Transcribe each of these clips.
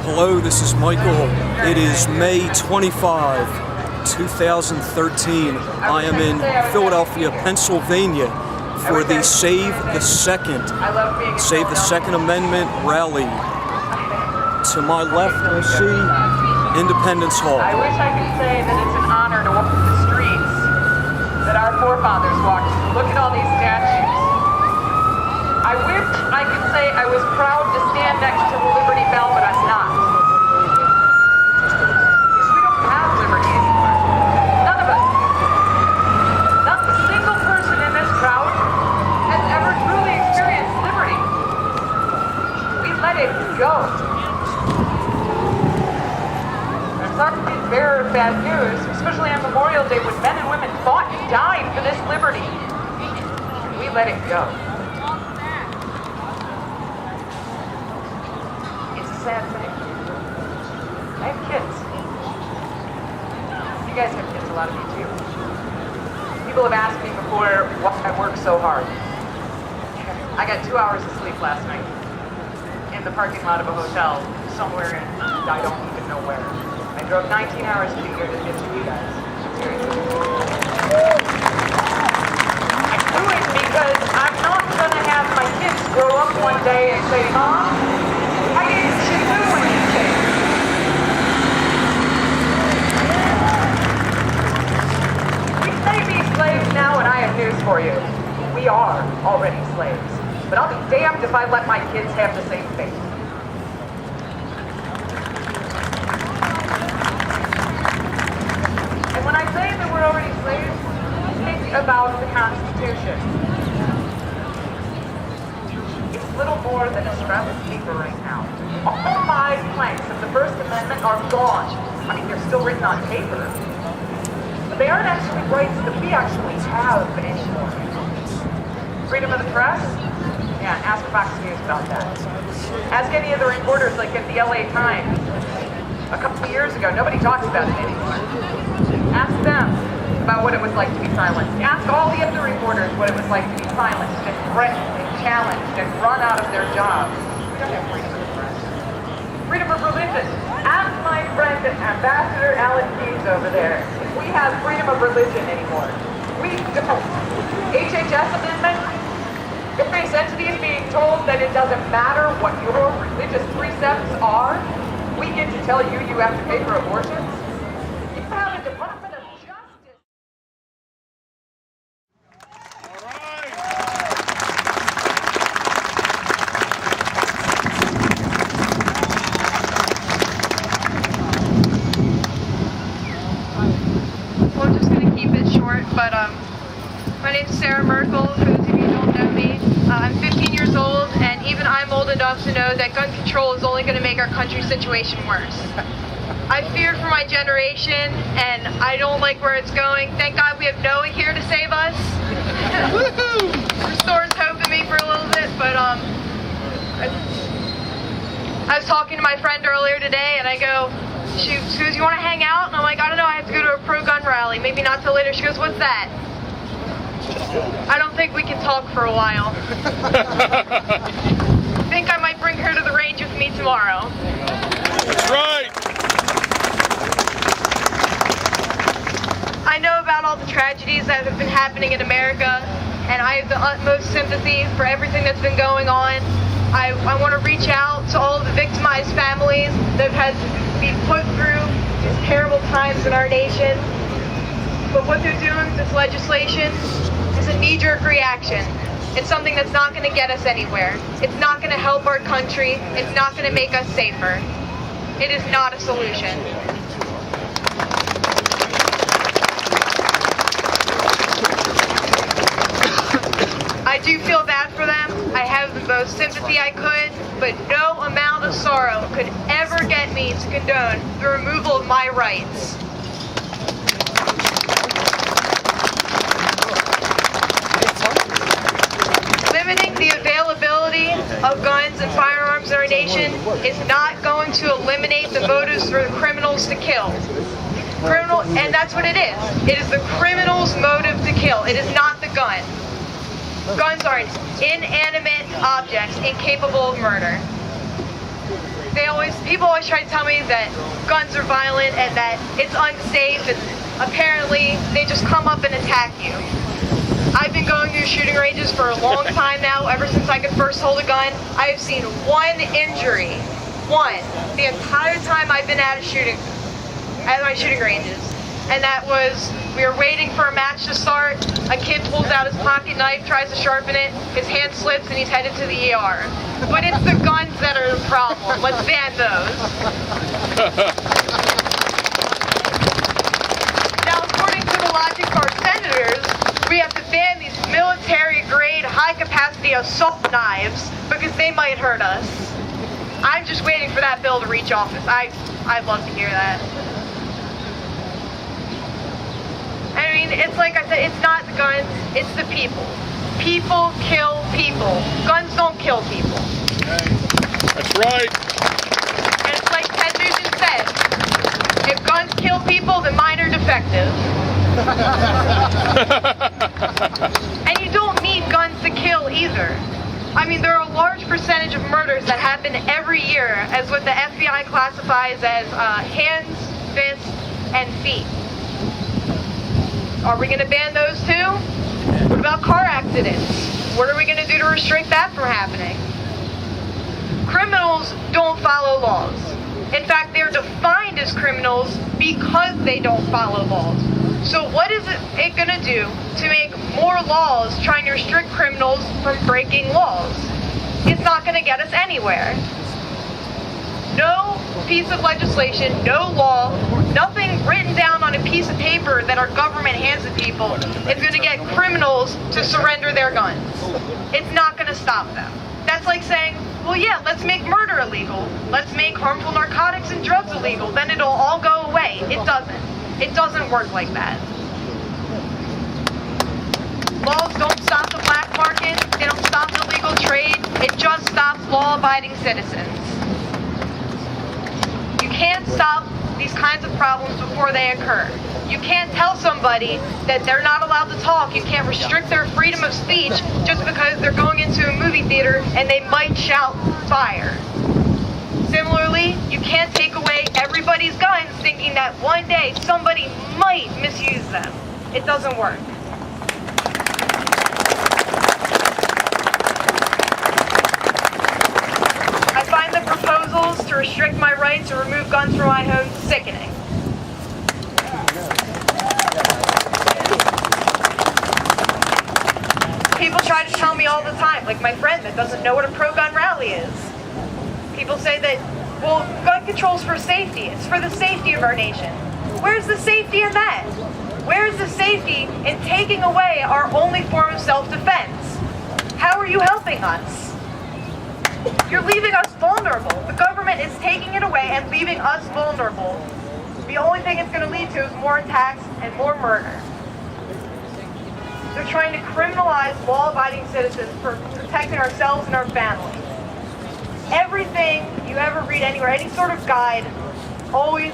Hello, this is Michael. It is May 25, 2013. I am in Philadelphia, Pennsylvania for the Save the Second Amendment rally. To my left, I see Independence Hall. I wish I could say that it's an honor to walk the streets that our forefathers walked. Look at all these statues. I wish I could say I was proud to stand next to the Liberty Bell, but I'm not. Because we don't have liberty anymore. None of us. Not a single person in this crowd has ever truly experienced liberty. We let it go. I'm sorry to be the bearer of bad news, especially on Memorial Day when men and women fought and died for this liberty. We let it go. Sad thing. I have kids. You guys have kids, a lot of you too. People have asked me before why I work so hard. I got 2 hours of sleep last night in the parking lot of a hotel somewhere in I don't even know where. I drove 19 hours to be here to get to you guys. Seriously. I do it because I'm not going to have my kids grow up one day and say, Mom, I didn't do anything. We may be slaves now, and I have news for you. We are already slaves. But I'll be damned if I let my kids have the same fate. And when I say that we're already slaves, think about the Constitution. Little more than a scrap of paper right now. All 5 planks of the First Amendment are gone. I mean, they're still written on paper. But they aren't actually rights that we actually have anymore. Freedom of the press? Yeah, ask Fox News about that. Ask any of the reporters, like at the LA Times. A couple of years ago, nobody talks about it anymore. Ask them about what it was like to be silenced. Ask all the other reporters what it was like to be silenced and threatened and challenged and run out of their jobs. We don't have freedom of the press. Freedom of religion. Ask my friend Ambassador Alan Keyes over there if we have freedom of religion anymore. We don't. HHS amendment, if this entity is being told that it doesn't matter what your religious precepts are, we get to tell you you have to pay for abortions. You have a Department of Justice. Well, I'm just going to keep it short, but my name's Merkle, for those of you who don't know me. I'm 15 years old, and even I'm old enough to know that gun control is only going to make our country's situation worse. I fear for my generation, and I don't like where it's going. Thank God we have Noah here to save us. Restores hope in me for a little bit, but I was talking to my friend earlier today, and I go, she goes, you want to hang out? And I'm like, I don't know, I have to go to a pro-gun rally. Maybe not till later. She goes, what's that? I don't think we can talk for a while. I think I might bring her to the range with me tomorrow. That's right. I know about all the tragedies that have been happening in America, and I have the utmost sympathy for everything that's been going on. I want to reach out to all of the victimized families that have had to be put through these terrible times in our nation. But what they're doing with this legislation is a knee-jerk reaction. It's something that's not going to get us anywhere. It's not going to help our country. It's not going to make us safer. It is not a solution. I do feel bad for them. I have the most sympathy I could, but no amount of sorrow could ever get me to condone the removal of my rights. Limiting the availability of guns and firearms in our nation is not going to eliminate the motives for the criminals to kill. And that's what it is. It is the criminal's motive to kill. It is not the gun. Guns are inanimate objects incapable of murder. people always try to tell me that guns are violent and that it's unsafe, and apparently they just come up and attack you. I've been going through shooting ranges for a long time now, ever since I could first hold a gun. I have seen one injury, the entire time I've been at my shooting ranges. And that was, we were waiting for a match to start, a kid pulls out his pocket knife, tries to sharpen it, his hand slips, and he's headed to the ER. But it's the guns that are the problem. Let's ban those. Now, according to the logic of our senators, we have to ban these military-grade, high-capacity assault knives because they might hurt us. I'm just waiting for that bill to reach office. I'd love to hear that. I mean, it's like I said, it's not the guns, it's the people. People kill people. Guns don't kill people. That's right. And it's like Ted Nugent said, if guns kill people, then mine are defective. And you don't need guns to kill either. I mean, there are a large percentage of murders that happen every year as what the FBI classifies as hands, fists, and feet. Are we going to ban those too? What about car accidents? What are we going to do to restrict that from happening? Criminals don't follow laws. In fact, they're defined as criminals because they don't follow laws. So what is it going to do to make more laws trying to restrict criminals from breaking laws? It's not going to get us anywhere. No piece of legislation, no law, nothing written down on a piece of paper that our government hands to people is going to get criminals to surrender their guns. It's not going to stop them. That's like saying, well, yeah, let's make murder illegal. Let's make harmful narcotics and drugs illegal. Then it'll all go away. It doesn't. It doesn't work like that. Laws don't stop the black market. They don't stop the illegal trade. It just stops law-abiding citizens. You can't stop these kinds of problems before they occur. You can't tell somebody that they're not allowed to talk. You can't restrict their freedom of speech just because they're going into a movie theater and they might shout fire. Similarly, you can't take away everybody's guns thinking that one day somebody might misuse them. It doesn't work. I find the proposals to restrict my right to remove guns from my home sickening. People try to tell me all the time, like my friend that doesn't know what a pro-gun rally is. People say that, well, gun control's for safety. It's for the safety of our nation. Where's the safety in that? Where's the safety in taking away our only form of self-defense? How are you helping us? You're leaving us vulnerable. The government is taking it away and leaving us vulnerable. The only thing it's going to lead to is more attacks and more murder. They're trying to criminalize law-abiding citizens for protecting ourselves and our family. Everything you ever read anywhere, any sort of guide, always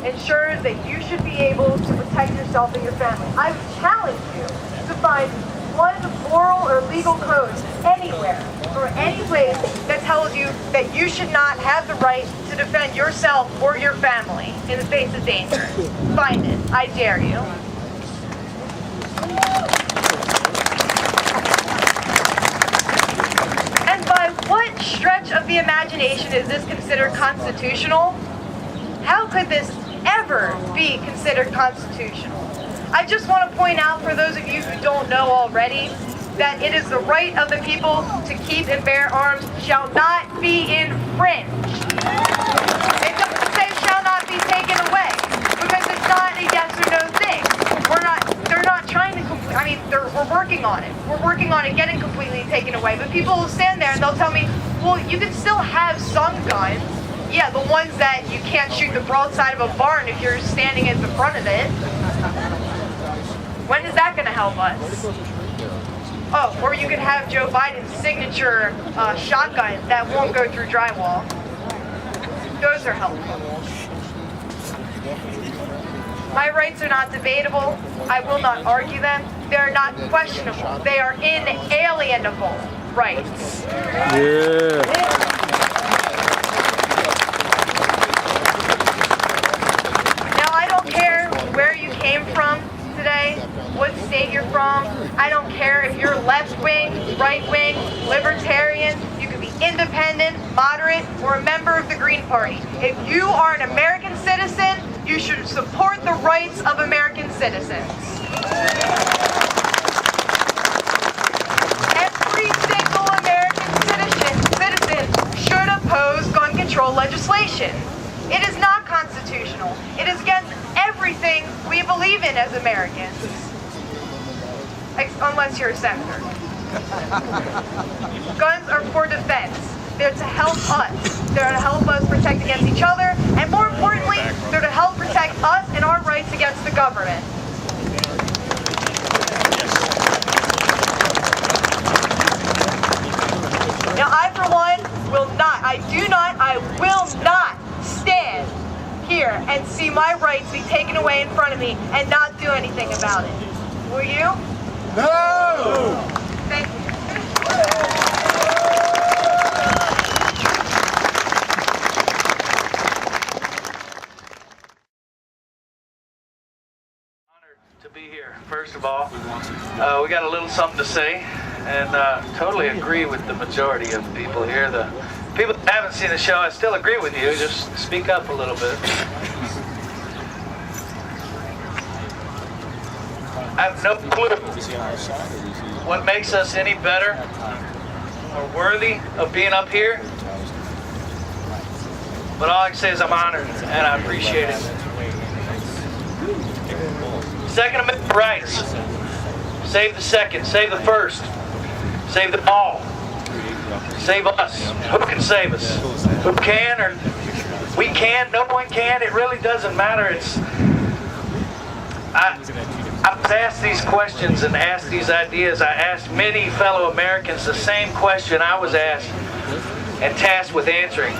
ensures that you should be able to protect yourself and your family. I would challenge you to find one moral or legal code anywhere or any place that tells you that you should not have the right to defend yourself or your family in the face of danger. Find it. I dare you. And by what stretch of the imagination is this considered constitutional? How could this ever be considered constitutional? I just want to point out for those of you who don't know already that it is the right of the people to keep and bear arms shall not be infringed. It doesn't say shall not be taken away because it's not a yes or no thing. They're not trying to we're working on it. We're working on it getting completely taken away. But people will stand there and they'll tell me, well, you can still have some guns. Yeah, the ones that you can't shoot the broadside of a barn if you're standing at the front of it. When is that going to help us? Oh, or you could have Joe Biden's signature shotgun that won't go through drywall. Those are helpful. My rights are not debatable. I will not argue them. They're not questionable. They are inalienable rights. Yeah. you're from. I don't care if you're left-wing, right-wing, libertarian. You can be independent, moderate, or a member of the Green Party. If you are an American citizen, you should support the rights of American citizens. Every single American citizen should oppose gun control legislation. It is not constitutional. It is against everything we believe in as Americans. Unless you're a senator. Guns are for defense. They're to help us. They're to help us protect against each other, and more importantly, they're to help protect us and our rights against the government. Now, I, for one, will not stand here and see my rights be taken away in front of me and not do anything about it. Will you? No! Thank you. To be here, first of all. We got a little something to say, and totally agree with the majority of the people here. The people that haven't seen the show, I still agree with you. Just speak up a little bit. I have no clue what makes us any better or worthy of being up here, but all I can say is I'm honored and I appreciate it. Second Amendment rights. Save the second, save the first, save them all. Save us. Who can save us? Who can, or we can, no one can, it really doesn't matter. I've asked these questions and asked these ideas. I asked many fellow Americans the same question I was asked and tasked with answering.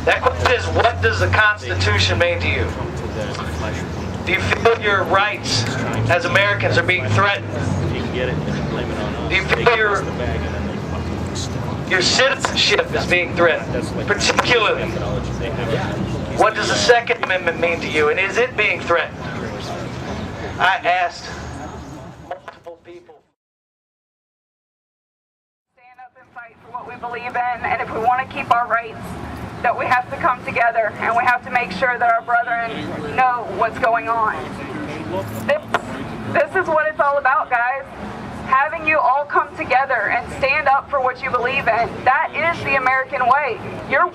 That question is, what does the Constitution mean to you? Do you feel your rights as Americans are being threatened? Do you feel your citizenship is being threatened? Particularly, what does the Second Amendment mean to you, and is it being threatened? I asked multiple people. Stand up and fight for what we believe in, and if we want to keep our rights, that we have to come together and we have to make sure that our brethren know what's going on. This is what it's all about, guys. Having you all come together and stand up for what you believe in. That is the American way. You're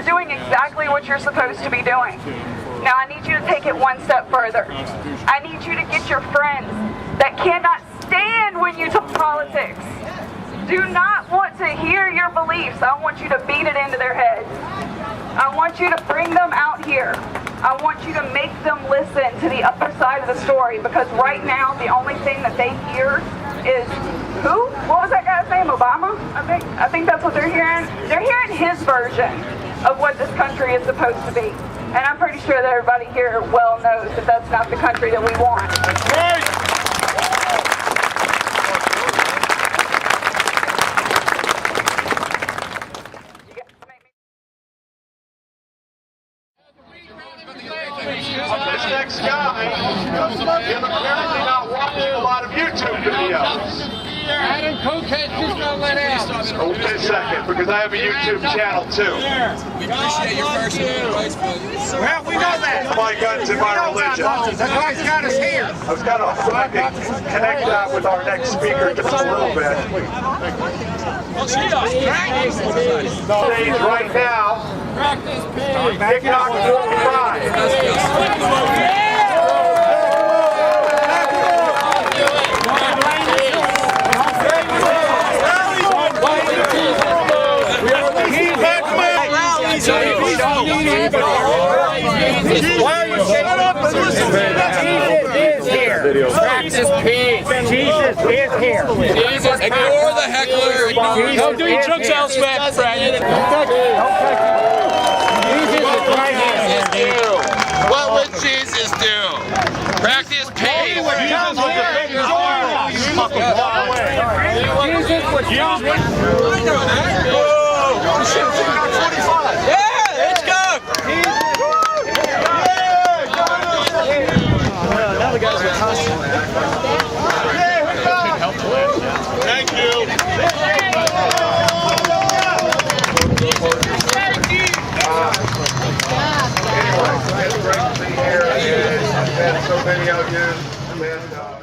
doing exactly what you're supposed to be doing. Now I need you to take it one step further. I need you to get your friends that cannot stand when you talk politics, do not want to hear your beliefs. I want you to beat it into their heads. I want you to bring them out here. I want you to make them listen to the other side of the story, because right now the only thing that they hear is, who? What was that guy's name? Obama? I think that's what they're hearing. They're hearing his version of what this country is supposed to be. And I'm pretty sure that everybody here well knows that that's not the country that we want. That's right! This next guy is apparently not watching a lot of YouTube videos. Adam Coquette just got let out. Wait a second, because I have a YouTube channel too. We appreciate your First Amendment rights, but Well, we know that. My guns and my religion. that's why he's got us here. I was kind of hoping to connect that with our next speaker just a little bit. Stage right now. TikTok 45. Practice peace. Jesus is here. Jesus, ignore the heckler. Don't do your drugs elsewhere, friend. Jesus is right here. What would Jesus do? Practice peace. Jesus was the biggest arm. Jesus was young. I know that. Yeah, let's go. Now the guys out here, and